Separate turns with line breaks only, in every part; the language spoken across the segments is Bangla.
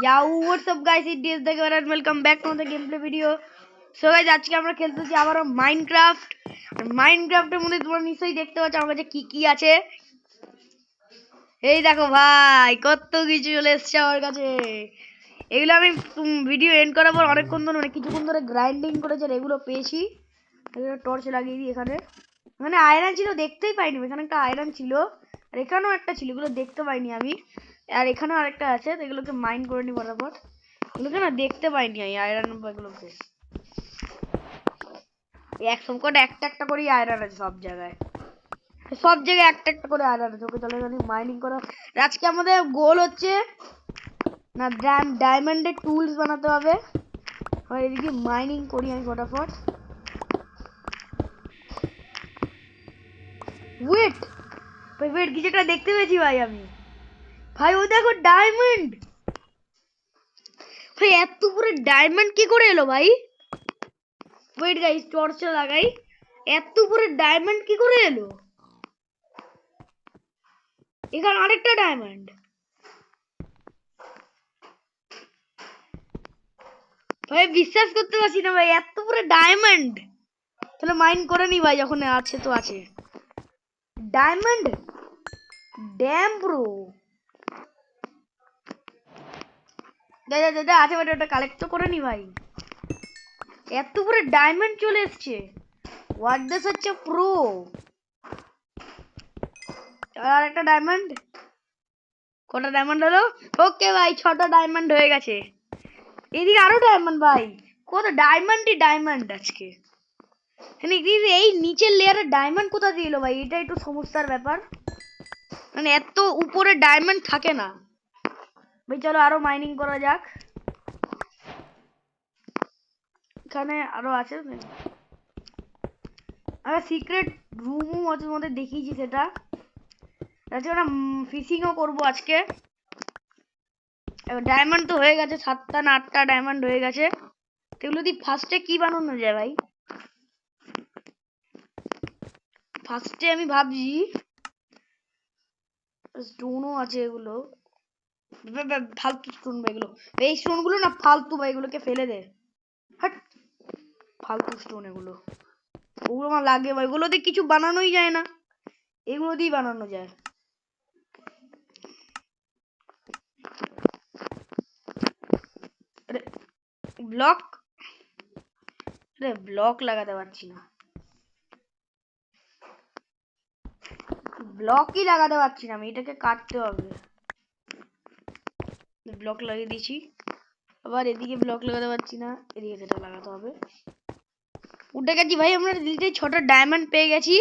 Yo, what's up guys? It is the Gavar and welcome back to the gameplay video. So guys, আজকে আমরা খেলতেছি আবার মাইনক্রাফট। মাইনক্রাফটের মধ্যে তোমরা নিশ্চয়ই দেখতে পাচ্ছ আমার কাছে কি আছে। এই দেখো ভাই, কত কিছু চলে এসেছে আমার কাছে। এগুলো আমি ভিডিও এন্ড করার পর অনেকক্ষণ ধরে কিছুক্ষণ ধরে গ্রাইন্ডিং করেছে, এগুলো পেয়েছি। এগুলো টর্চ লাগিয়ে দিই এখানে। মানে আয়রন ছিল, দেখতেই পাইনি। এখানে একটা আয়রন ছিল আর এখানেও একটা ছিল, এগুলো দেখতে পাইনি আমি। আর এখানেও আরেকটা আছে, তো এগুলোকে মাইন করে নি বরাবর। এগুলোকে না দেখতে পাইনি আমি আয়রন এগুলোকে। এক সবকটা একটা একটা করে আয়রন আছে সব জায়গায়, সব জায়গায় একটা একটা করে আয়রন আছে। ওকে চলো এখানে মাইনিং করা। আজকে আমাদের গোল হচ্ছে না ডায়মন্ডের টুলস বানাতে হবে। আর এদিকে মাইনিং করি আমি ফটাফট। ওয়েট ভাই, ওয়েট, কিছু একটা দেখতে পেয়েছি ভাই আমি। ভাই ও দেখো ডায়মন্ড। ভাই এত পুরো ডায়মন্ড কি করে এলো ভাই? ওয়েট গাইস, টর্চটা লাগাই। এত পুরো ডায়মন্ড কি করে এলো? এখানে আরেকটা ডায়মন্ড। ভাই বিশ্বাস করতে পারছি না ভাই, এত পুরো ডায়মন্ড। তাহলে মাইন করে নি ভাই, যখন আছে তো আছে ডায়মন্ড। ড্যাম ব্রো, দাদা দাদা আছে ভাই, ওটা কালেক্ট তো করে নি ভাই। এত পুরো ডায়মন্ড চলে এসছে। হোয়াট দিস হচ্ছে প্রো। আর একটা ডায়মন্ড। কটা ডায়মন্ড হলো? ওকে ভাই, 6টা ডায়মন্ড হয়ে গেছে। এদিকে আরো ডায়মন্ড ভাই। কত ডায়মন্ডই ডায়মন্ড আজকে। এই নিচের লেয়ারে ডায়মন্ড কোথা দিয়ে এলো ভাই? এটা একটু সমস্যার ব্যাপার। মানে এত উপরে ডায়মন্ড থাকে না ভাই। চলো আরো মাইনিং করা যাক। এখানে আরো আছে, আর সিক্রেট রুমও আছে মধ্যে দেখিয়েছি সেটা। আজকে আমরা ফিশিংও করবো আজকে। ডায়মন্ড তো হয়ে গেছে, 7টা না 8টা ডায়মন্ড হয়ে গেছে। এগুলো দিয়ে ফার্স্টে কি বানানো যায় ভাই? ফার্স্টে আমি ভাবছি স্টোনও আছে, এগুলো ফালতু স্টোন ভাই। এগুলো এই স্টোন গুলো না ফালতু ভাই, এগুলোকে ফেলে দে। হাট, ফালতু স্টোন এগুলো। ওগুলো আমার লাগে ভাই, এগুলো দিয়ে কিছু বানানোই যায় না। এগুলো দিয়ে বানানো যায়। ব্লক, ব্লক লাগাতে পারছি না। ব্লকই লাগাতে পারছি না আমি, এটাকে কাটতে হবে। ব্লক লাগিয়ে দিয়েছি, আবার এদিকে ব্লক লাগাতে পারছি না, এদিকে সেটা লাগাতে হবে। উঠে গেছি ভাই, আমরা দিল্লিতে 6টা ডায়মন্ড পেয়ে গেছি।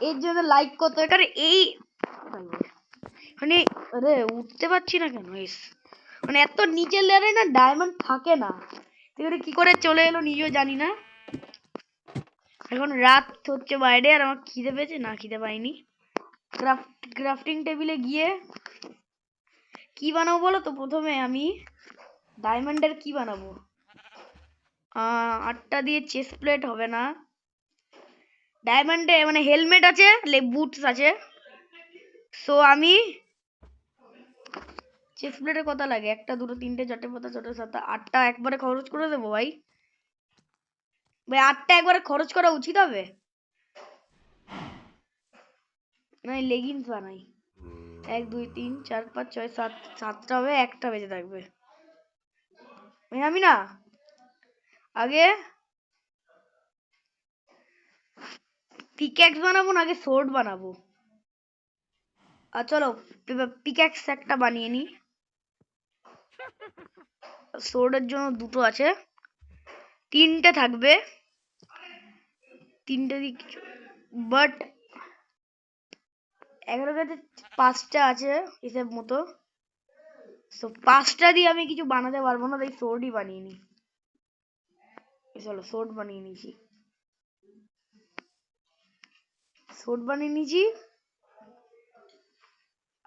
এর জন্য লাইক করতে হবে, কারণ এই মানে আরে উঠতে পারছি না কেন? মানে এত নিচের লেয়ারে না ডায়মন্ড থাকে না। কি করে চলে এলো নিজেও জানি না। এখন রাত হচ্ছে বাইরে, আর আমার খিদে পেয়েছে না, খিদে পাইনি। ক্রাফটিং টেবিলে গিয়ে কি বানাবো বলো তো? প্রথমে আমি ডায়মন্ডের কি বানাবো? 8টা দিয়ে চেস্ট প্লেট হবে না। ডায়মন্ডে মানে হেলমেট আছে, বুটস আছে। সো আমি চেস্ট প্লেটের কথা লাগে 1টা 2টো 3টে 4টে 5টা 6টা 7টা 8টা একবারে খরচ করে দেবো ভাই। ভাই 8টা একবারে খরচ করা উচিত হবে না? লেগিংস বানাই 1 2 3 4 5 6 7, 7টা হবে, একটা বেজে থাকবে। আমি না আগে পিক্যাক্স বানাবো না আগে সোর্ড বানাবো? আর চলো পিক্যাক্স একটা বানিয়ে নি। সোর্ডের জন্য 2টো আছে, 3টে থাকবে। 3টে দিয়ে কিছু, বাট 11 কাছে 5টা আছে হিসেব মতো। তো 5টা দিয়ে আমি কিছু বানাতে পারবো না, তাই সোর্ডই বানিয়ে নি। চলো সোর্ড বানিয়ে নিয়েছি, সোর্ড বানিয়ে নিয়েছি।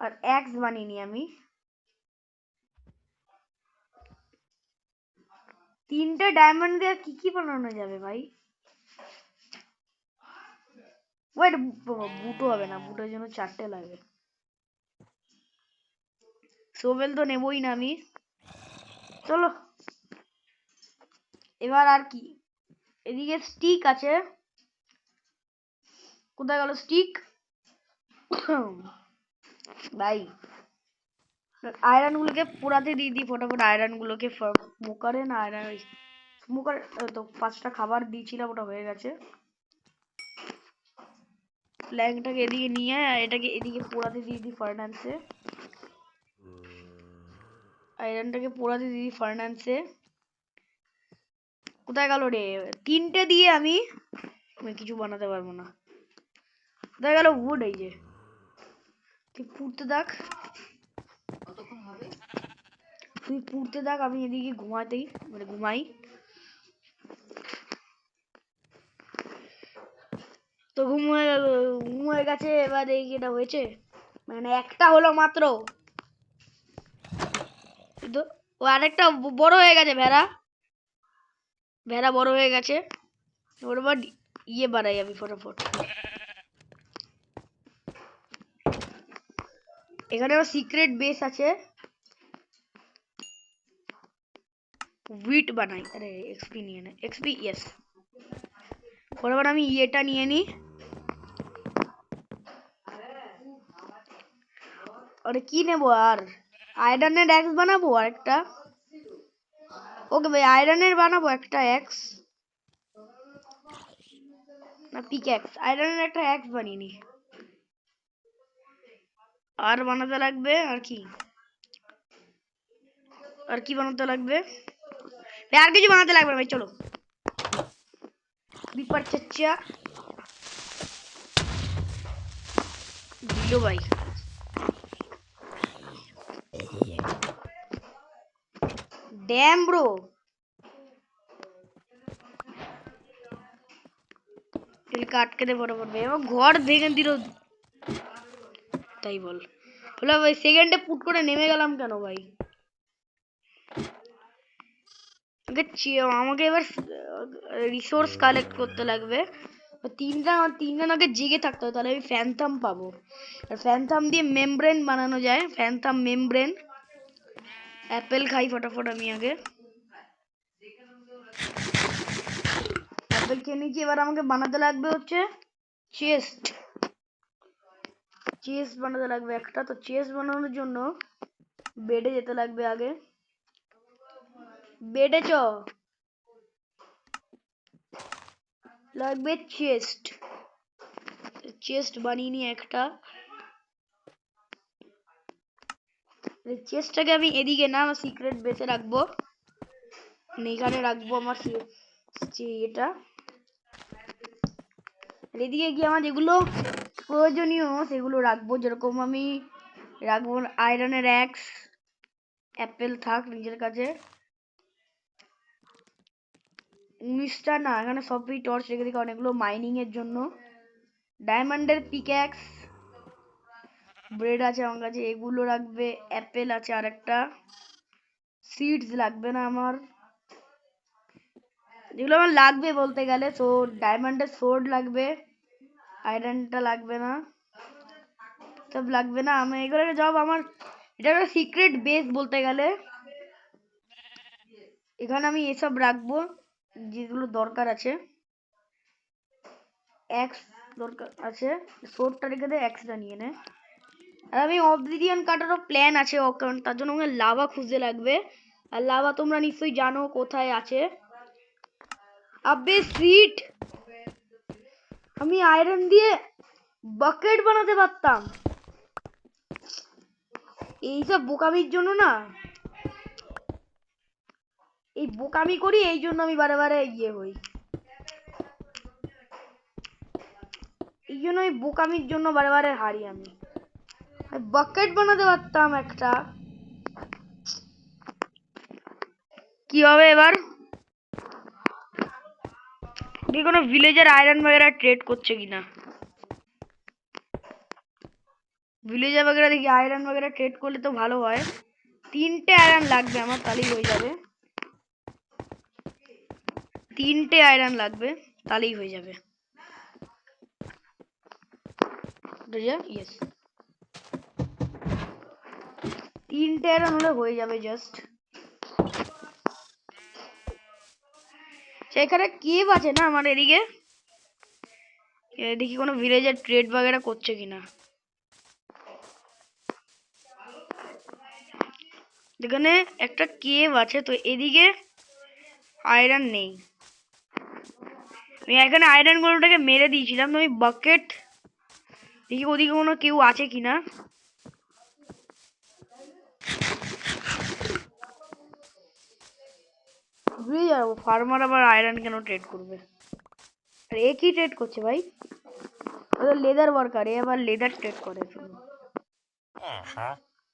আর অ্যাক্স বানিয়ে নি আমি। 3টে ডায়মন্ড দিয়ে কি কি বানানো যাবে ভাই? ওয়েট, বুটো হবে না, বুটোর জন্য 4টে লাগবে। শোভেল তো নেবই না আমি। চলো এবার আর কি, এদিকে স্টিক আছে, কোথায় গেল স্টিক? ভাই আয়রন গুলোকে পোড়াতে দিয়ে দিই ফটাফট, আয়রন গুলোকে স্মোকারে না আয়রন স্মোকার। তো 5টা খাবার দিয়েছিলাম, ওটা হয়ে গেছে। প্ল্যাঙ্কটাকে এদিকে নিয়ে এটাকে এদিকে পোড়াতে দিয়ে দিই ফার্নান্সে, আয়রনটাকে পোড়াতে দিয়ে দিই ফার্নান্সে। কোথায় গেল রে? 3টে দিয়ে আমি কিছু বানাতে পারবো না। কোথায় গেল উড? এই যে তুই পুড়তে থাক, তুই পুড়তে থাক, আমি এদিকে ঘুমাতেই মানে ঘুমাই। তো ঘুম হয়ে গেছে। এবার এই এটা হয়েছে, মানে একটা হলো মাত্র। তো ও আরেকটা বড় হয়ে গেছে, ভেড়া ভেড়া বড় হয়ে গেছে। ওর আবার ইয়ে বাড়াই আমি ফটাফট। এখানে আবার সিক্রেট বেস আছে, হুইট বানাই। আরে এক্সপি নিয়ে নে, এক্সপি ইয়েস। ফটাফট আমি ইয়েটা নিয়ে নিই। আরে কি নেবো আর? আয়রনের এক্স বানাবো আর একটা। ওকে ভাই আয়রনের বানাবো একটা এক্স, না পিক এক্স, আয়রনের একটা এক্স বানিয়ে নি। আর বানাতে লাগবে আর কি, আর কি বানাতে লাগবে? আর কিছু বানাতে লাগবে ভাই, চলো। বিপার চাচ্চা দিল ভাই। ড্যাম ব্রো, আটকে দে ফটাফট ভাই, আমার ঘর ভেঙে দিল। তাই বল হলো ভাই, সেকেন্ডে পুট করে নেমে গেলাম কেন ভাই? আমাকে এবার রিসোর্স কালেক্ট করতে লাগবে। তিনজন আগে জেগে থাকতে হবে, তাহলে আমি ফ্যান্থাম পাবো। আর ফ্যান্থাম দিয়ে মেমব্রেন বানানো যায়, ফ্যান্থাম মেমব্রেন। অ্যাপেল খাই ফটাফট আমি আগে, অ্যাপেল খেয়ে নিয়েছি। এবার আমাকে বানাতে লাগবে হচ্ছে চেস্ট, চেস্ট বানাতে লাগবে একটা। তো চেস্ট বানানোর জন্য বেডে যেতে লাগবে আগে, বেডে চ লাগবে চেস্ট, চেস্ট বানিয়ে নিয়ে একটা। চেস্টটাকে আমি এদিকে না আমার সিক্রেট বেসে রাখবো, এখানে রাখবো আমার এটা। এদিকে গিয়ে আমার যেগুলো প্রয়োজনীয় সেগুলো রাখবো, যেরকম আমি রাখবো আয়রনের এক্স, অ্যাপেল থাক নিজের কাছে। 19টা না, এখানে সবই টর্চ রেখে দিই কারণ এগুলো মাইনিং এর জন্য। ডায়মন্ডের পিক্যাক্স, ব্রেড আছে আমার কাছে, এগুলো রাখবে। অ্যাপেল আছে আরেকটা, সিডস লাগবে না আমার, যেগুলো আমার লাগবে বলতে গেলে। তো ডায়মন্ডের সোর্ড লাগবে, আয়রনটা লাগবে না, সব লাগবে না। আমি এগুলো সব আমার, এটা একটা সিক্রেট বেস বলতে গেলে। এখানে আমি এসব রাখবো যেগুলো দরকার আছে। এক্স দরকার আছে, সোর্ডটা রেখে দে, এক্সটা নিয়ে নে। আর আমি অবসিডিয়ান কাটারও প্ল্যান আছে, কারণ তার জন্য আমাকে লাভা খুঁজতে লাগবে। আর লাভা তোমরা নিশ্চয়ই জানো কোথায় আছে। আবে সিট, আমি আয়রন দিয়ে বাকেট বানাতে পারতাম। এইসব বোকামির জন্য না, এই বোকামি করি, এই জন্য আমি বারে বারে ইয়ে হই। এই জন্য আমি বোকামির জন্য বারে বারে হারি। আমি বাকেট বানাতে পারতাম একটা। কি হবে এবার? দেখি কোনো ভিলেজের আয়রন वगैरह ট্রেড করছে কিনা। ভিলেজার वगैरह দেখি আয়রন वगैरह ট্রেড করলে তো ভালো হয়। 3টে আয়রন লাগবে আমার, তাহলেই হয়ে যাবে। 3টে আয়রন লাগবে, তাহলেই হয়ে যাবে। ইয়েস, 3টে আয়রন হলে হয়ে যাবে জাস্ট। সেখানে কেভ আছে না আমার এদিকে, দেখি কোনো ভিলেজার ট্রেড বাগেরা করছে কিনা। এখানে একটা কেভ আছে, তো এদিকে আয়রন নেই। আমি এখানে আয়রন গুলোটাকে মেরে দিয়েছিলাম, তো আমি বাকেট দেখি ওদিকে কোনো কেউ আছে কিনা। বুঝে যাবো ফার্মার আবার আয়রন কেন ট্রেড করবে। আর এ কি ট্রেড করছে ভাই? লেদার ওয়ার্কার, এ আবার লেদার ট্রেড করে।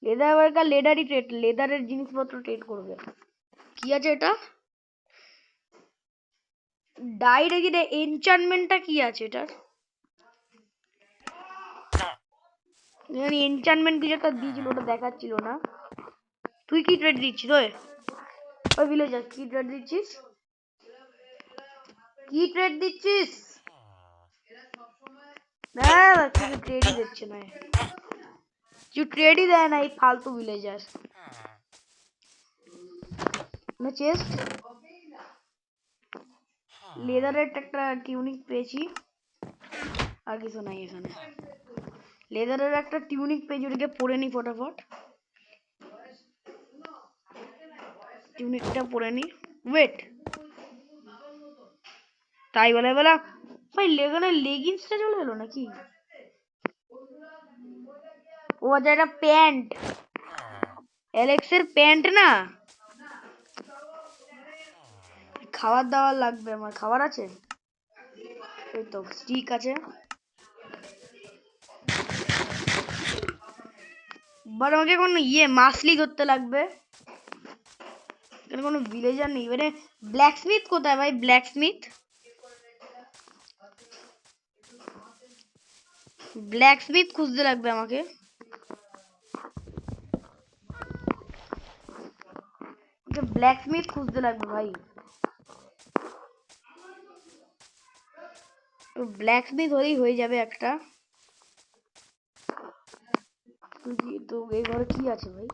লেদার ওয়ার্কার লেদারই ট্রেড, লেদারের জিনিসপত্র ট্রেড করবে। কি আছে এটা? ডাইরে কি রে? এনচান্টমেন্টটা কি আছে এটার? এনচান্টমেন্ট কিছু একটা দিয়েছিল, ওটা দেখাচ্ছিল না। তুই কি ট্রেড দিচ্ছিস? ওই ভিলেজার কি ট্রেড দিচ্ছিস? কি ট্রেড দিচ্ছিস? না কিছু ট্রেডই দিচ্ছে না, কিছু ট্রেডই দেয় না এই ফালতু ভিলেজার। না চেস্ট লেদারের একটা টিউনিক পেয়েছি, আর কিছু নাই এখানে। লেদারের একটা টিউনিক পেয়েছি, ওটাকে পরে নি ফটাফট। টিউনিকটা পরে নি। ওয়েট, তাই বলে বলা ভাই লেগানের লেগিংসটা চলে এলো নাকি? ও আচ্ছা, এটা প্যান্ট, অ্যালেক্সের প্যান্ট না। খাবার দাবার লাগবে আমার, খাবার আছে এই তো, স্টিক আছে। বাট আমাকে কোনো মাসলি করতে লাগবে, এখানে কোনো ভিলেজার নেই। মানে ব্ল্যাকস্মিথ কোথায় ভাই? ব্ল্যাকস্মিথ, ব্ল্যাকস্মিথ খুঁজতে লাগবে আমাকে। ব্ল্যাকস্মিথ খুঁজতে লাগবে ভাই, ব্ল্যাকস্মিথ হলেই হয়ে যাবে একটা। তো এই ঘরে কি আছে ভাই?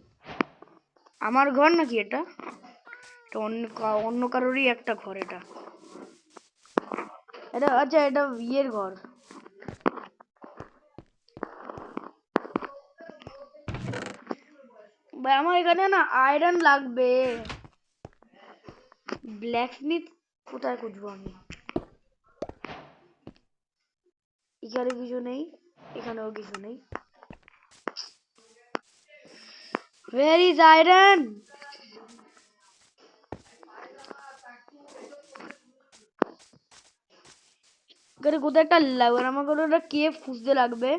আমার ঘর নাকি এটা? অন্য কারোরই একটা ঘর এটা। এটা আচ্ছা, এটা ইয়ের ঘর। ভাই আমার এখানে না আয়রন লাগবে। ব্ল্যাকস্মিথ কোথায় খুঁজবো আমি? এখানে কিছু নেই, এখানেও কিছু নেই। Where is iron? এখানে কোথায় একটা লাগবে, আমাকে একটা কেভ খুঁজতে লাগবে।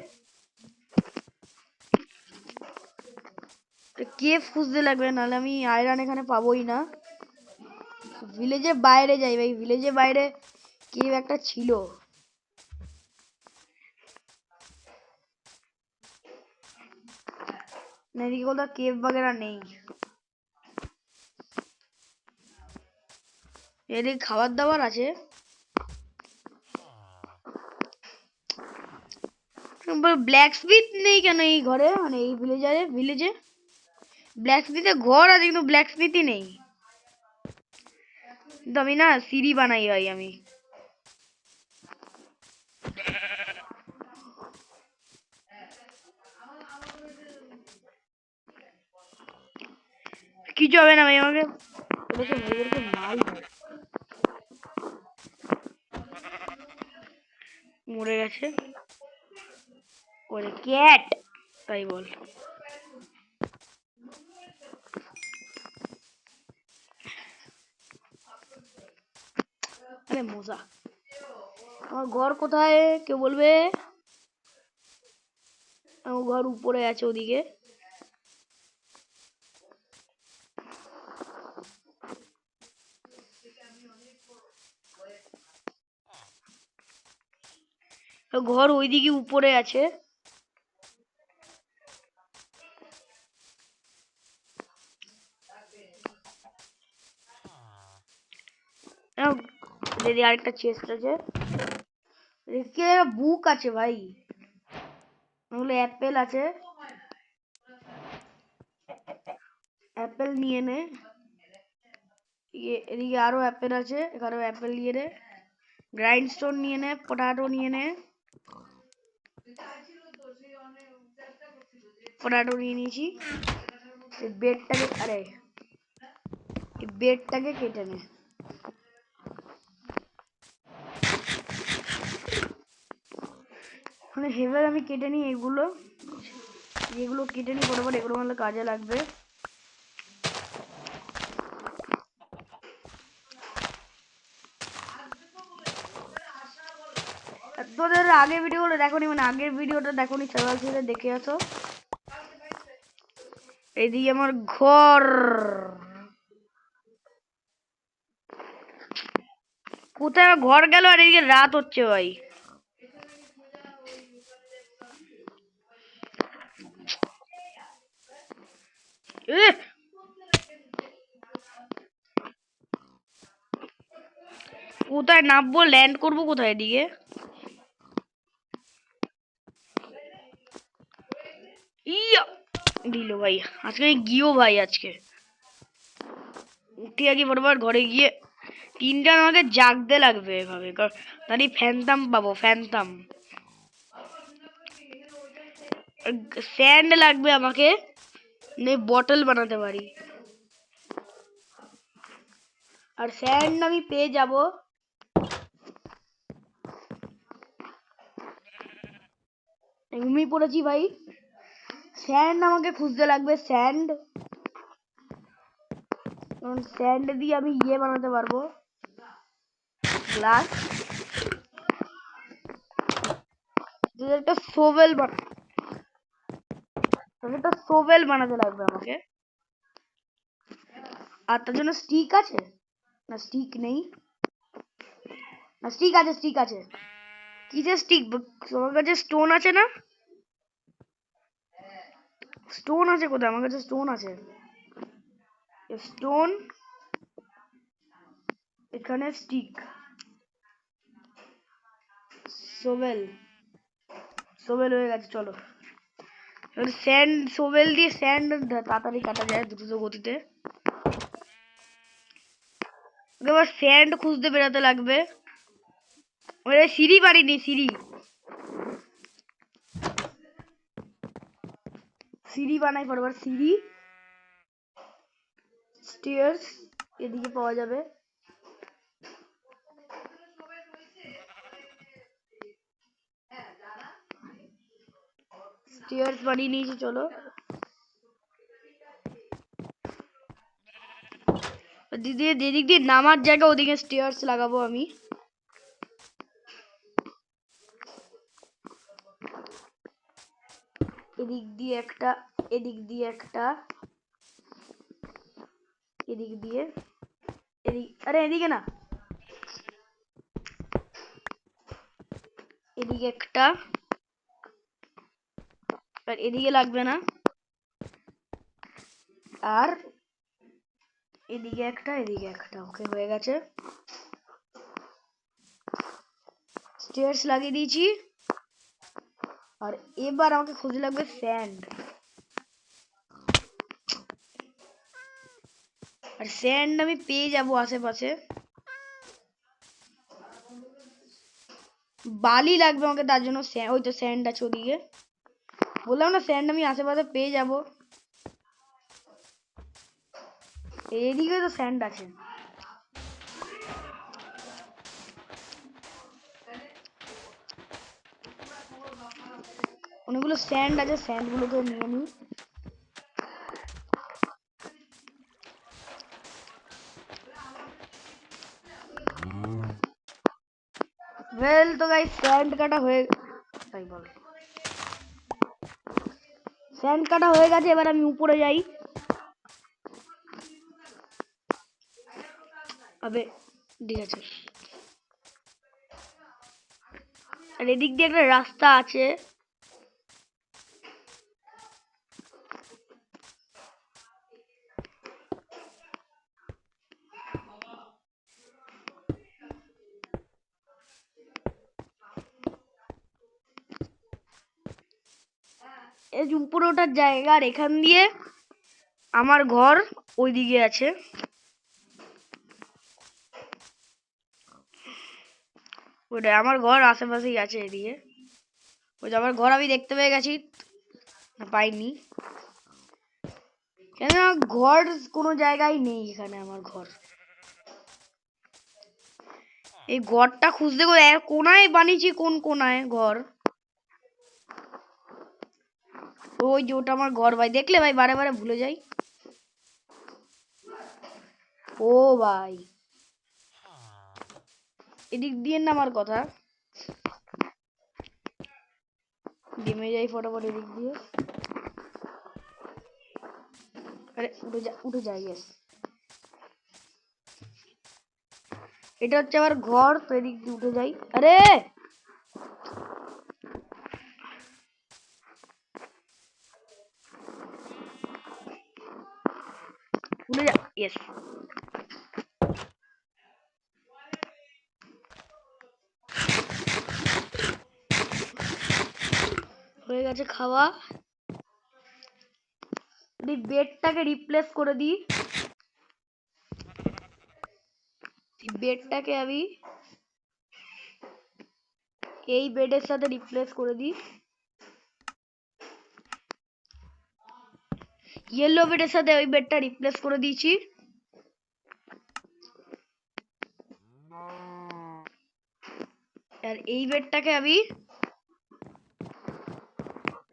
কেভ খুঁজতে লাগবে, নাহলে আমি আয়রন এখানে পাবোই না। ভিলেজের বাইরে যাই ভাই, ভিলেজের বাইরে কেভ একটা ছিল। না এদিকে কোথাও কেভ বাগেরা নেই। এদিকে খাবার দাবার আছে, ব্ল্যাকস্মিথ নেই কেন এই ঘরে? মানে এই ভিলেজে ব্ল্যাকস্মিথের ঘর আছে কিন্তু ব্ল্যাকস্মিথই নেই। কিন্তু আমি না সিঁড়ি বানাই ভাই আমি। কিছু হবে না ভাই, আমাকে মরে গেছে ওরে ক্যাট, তাই বল। আরে মজা, আমার ঘর কোথায় কেউ বলবে? আমার ঘর উপরে আছে ওদিকে। ঘর ওইদিকে উপরে আছে। দিদি আরেকটা চেস্ট আছে, বুক আছে ভাই, ওগুলো অ্যাপেল আছে। অ্যাপেল নিয়ে নে, এদিকে আরো অ্যাপেল আছে, এখানেও অ্যাপেল নিয়ে নে, গ্রাইন্ডস্টোন নিয়ে নে, পটাটো নিয়ে নে, পটাটো নিয়ে নিয়েছি। বেডটাকে কেটে নে। মানে হেভেল আমি কেটে নিই এগুলো, যেগুলো কেটে নিই ফটাফট, এগুলো মানে কাজে লাগবে। তোদের আগের ভিডিওগুলো দেখোনি, মানে আগের ভিডিওটা দেখোনি, চ্যানেল থেকে দেখে আসো। এইদিকে আমার ঘর, কোথায় ঘর গেল, আর এদিকে রাত হচ্ছে ভাই। কোথায় নামবো, ল্যান্ড করবো কোথায় এদিকে? ইয়া দিল ভাই, আজকে গিয়েও ভাই, আজকে উঠে আগে বরাবর ঘরে গিয়ে তিনটা আমাকে জাগতে লাগবে এভাবে, তাহলে ফ্যানতাম পাবো, ফ্যানতাম। স্যান্ড লাগবে আমাকে, নে বটল বানাতে পারি, আর স্যান্ড আমি পেয়ে যাব। ঘুমিয়ে পড়েছি ভাই। স্যান্ড আমাকে খুঁজতে লাগবে, স্যান্ড, কারণ স্যান্ড দিয়ে আমি ইয়ে বানাতে পারবো, গ্লাস। একটা সোভেল একটা সোভেল বানাতে লাগবে আমাকে। আর তার জন্য স্টিক আছে না? স্টিক নেই, না স্টিক আছে, স্টিক আছে। কিসের স্টিক? তোমার কাছে স্টোন আছে না? স্টোন আছে কোথায়? আমার কাছে স্টোন আছে, স্টোন, এখানে স্টিক, সোভেল, সোভেল হয়ে গেছে। চলো এবার স্যান্ড, সোভেল দিয়ে স্যান্ড তাড়াতাড়ি কাটা যায় দ্রুত গতিতে। এবার স্যান্ড খুঁজতে বেরোতে লাগবে। সিঁড়ি বাড়িনি, সিঁড়ি বানাই পরবার, সিঁড়ি, স্টেয়ার্স এদিকে পাওয়া যাবে। স্টেয়ার্স বানিয়ে নিয়েছি, চলো। দিদি যেদিক দিয়ে নামার জায়গা ওদিকে স্টেয়ার্স লাগাবো আমি। এদিক দিয়ে একটা, এদিক দিয়ে একটা, এদিক দিয়ে, আরে এদিকে না, এদিকে একটা, আর এদিকে লাগবে না, আর এদিকে একটা, এদিকে একটা। ওকে, হয়ে গেছে। স্টেয়ার্স লাগিয়ে দিয়েছি। আর এবার আমাকে খুঁজে লাগবে স্যান্ড, আর স্যান্ড আমি পেয়ে যাবো আশেপাশে। বালি লাগবে আমাকে, তার জন্য ওই তো স্যান্ড আছে ওদিকে, বললাম না স্যান্ড আমি আশেপাশে পেয়ে যাবো। এইদিকে তো স্যান্ড আছে। অনেকগুলো স্যান্ড আছে, স্যান্ড গুলোকে নিয়ে নিই। ওয়েল তো গাইস, স্যান্ড কাটা হয়ে, তাই বল, স্যান্ড কাটা হয়ে গেছে। এবার আমি উপরে যাই। আবে ঠিক আছে, আর এদিক দিয়ে একটা রাস্তা আছে। এই যে উপরে ওঠার জায়গা, আর এখান দিয়ে আমার ঘর ওইদিকে আছে। ওইটা আমার ঘর আশেপাশেই আছে এদিকে। ওই যে আমার ঘর আমি দেখতে পেয়ে গেছি, না পাইনি, কেন ঘর কোনো জায়গায় নেই এখানে আমার ঘর। এই ঘরটা খুঁজতে গেলে কোনায় বানিয়েছি, কোন কোনায় ঘর। ওই যে ওটা আমার ঘর ভাই, দেখলে ভাই বারে বারে ভুলে যাই। ও ভাই এদিক দিয়ে না আমার কথা, নেমে যাই ফটাফট এদিক দিয়ে। আরে উঠে যা, উঠে যাই। ইয়েস, এটা হচ্ছে আমার ঘর, তো এদিক দিয়ে উঠে যাই। আরে উঠে যা। ইয়েস, হয়ে গেছে খাওয়া। বেডটাকে রিপ্লেস করে দিই। বেডটাকে আমি এই বেডের সাথে রিপ্লেস করে দিই। ইয়েলো বেডের সাথে ওই বেডটা রিপ্লেস করে দিয়েছি। আর এই বেডটাকে আমি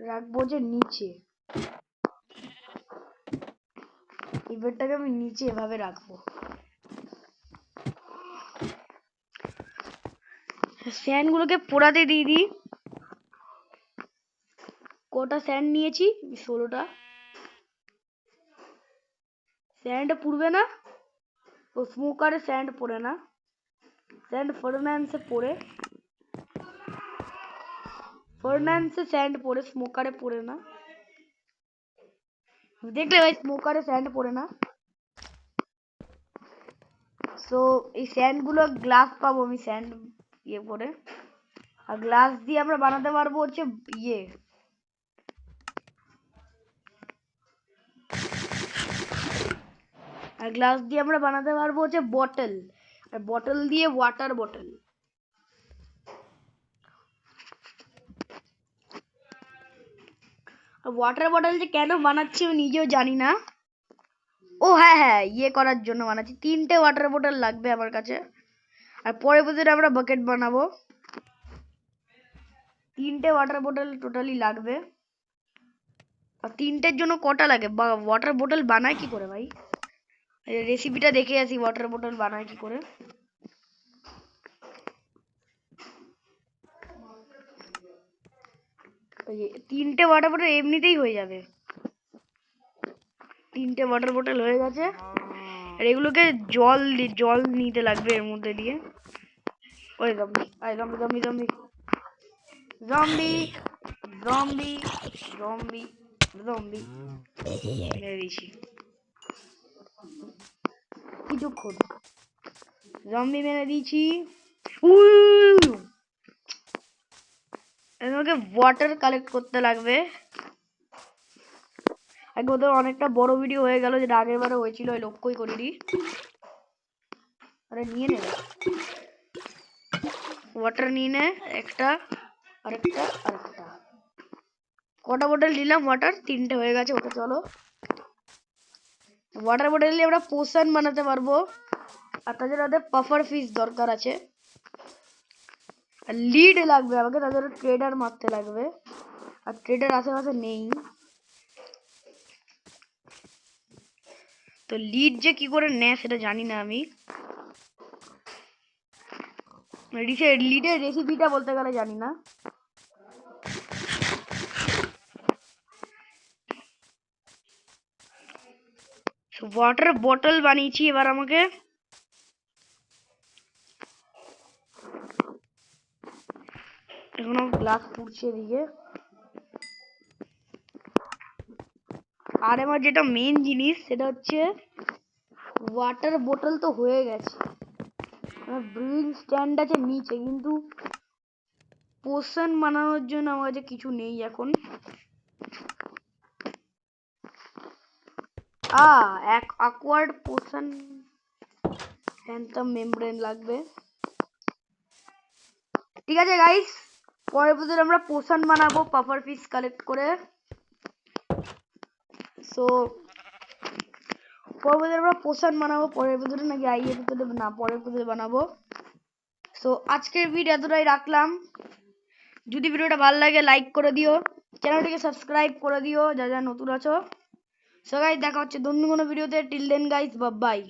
রাখবো যে নিচে। এই বেডটাকে আমি নিচে এভাবে রাখবো। স্যান্ড গুলোকে পোড়াতে দিয়ে দিই। কটা স্যান্ড নিয়েছি? 16টা। স্যান্ড পুড়বে না, ও স্মোকারে স্যান্ড পড়ে না, স্যান্ড ফার্নান্সে পড়ে, ফার্নান্সে স্যান্ড পড়ে, স্মোকারে পড়ে না। দেখলে ভাই স্মোকারে স্যান্ড পড়ে না। সো এই স্যান্ড গুলো গ্লাস পাবো আমি স্যান্ড ইয়ে করে। আর গ্লাস দিয়ে আমরা বানাতে পারবো হচ্ছে ইয়ে, আর গ্লাস দিয়ে আমরা বানাতে পারবো হচ্ছে বটল, আর বটল দিয়ে ওয়াটার বটল। ওয়াটার বটল যে কেন বানাচ্ছি আমি নিজেও জানি না। ও হ্যাঁ হ্যাঁ, ইয়ে করার জন্য বানাচ্ছি। 3টে ওয়াটার বটল লাগবে আমার কাছে। আর পরে বছর আমরা বাকেট বানাবো। 3টে ওয়াটার বটল টোটালি লাগবে। আর 3টের জন্য কটা লাগে? ওয়াটার বটল বানায় কি করে ভাই? রেসিপিটা দেখে আসি ওয়াটার বটল বানায় কি করে। 3টে ওয়াটার বটল এমনিতেই হয়ে যাবে। 3টে ওয়াটার বটল হয়ে গেছে। আর এগুলোকে জল নিতে লাগবে এর মধ্যে দিয়ে। ওই zombie, I zombie zombie zombie zombie zombie zombie zombie মেরে দিয়েছি কিছুক্ষণ। জম্বি মেরে দিয়েছি। আমাকে ওয়াটার কালেক্ট করতে লাগবে। একবার তো অনেকটা বড় ভিডিও হয়ে গেল, যেটা আগের বারে হয়েছিল, ওই লক্ষ্যই করিনি। আরে নিয়ে নে ওয়াটার, নিয়ে নে একটা, আরেকটা, আরেকটা। কটা বোতল নিলাম ওয়াটার? 3টে হয়ে গেছে। ওটা চলো, ওয়াটার বোতল দিয়ে আমরা পোশন বানাতে পারবো। আর তাছাড়া ওদের পাফার ফিশ দরকার আছে। আর লিড লাগবে আমাকে, তাছাড়া ট্রেডার মারতে লাগবে। আর ট্রেডার আশেপাশে নেই, তো লিড যে কি করে নেয় সেটা জানি না আমি। লিডের রেসিপিটা বলতে গেলে জানি না। ওয়াটার বটল বানিয়েছি। এবার আমাকে এখনো গ্লাস পুড়ছে এদিকে। আর আমার যেটা মেন জিনিস সেটা হচ্ছে ওয়াটার বোতল তো হয়ে গেছে, আমার ব্রুইং স্ট্যান্ড আছে নিচে, কিন্তু পোশন বানানোর জন্য আমার কাছে কিছু নেই এখন। এক অ্যাকোয়ার্ড পোশন ফ্যান্টম মেমব্রেন লাগবে। ঠিক আছে গাইস, পরের ভিডিওতে আমরা পোশন বানাবো পাফার ফিশ কালেক্ট করে। সো পরের ভিডিওতে আমরা পোশন বানাবো, পরের ভিডিওতে নাকি না, পরের ভিডিওতে বানাবো। সো আজকের ভিডিও এতটাই রাখলাম। যদি ভিডিওটা ভালো লাগে লাইক করে দিও, চ্যানেলটিকে সাবস্ক্রাইব করে দিও যা যা নতুন আছো। সো গাইস দেখা হচ্ছে অন্য কোনো ভিডিওতে। Till then guys, bye by.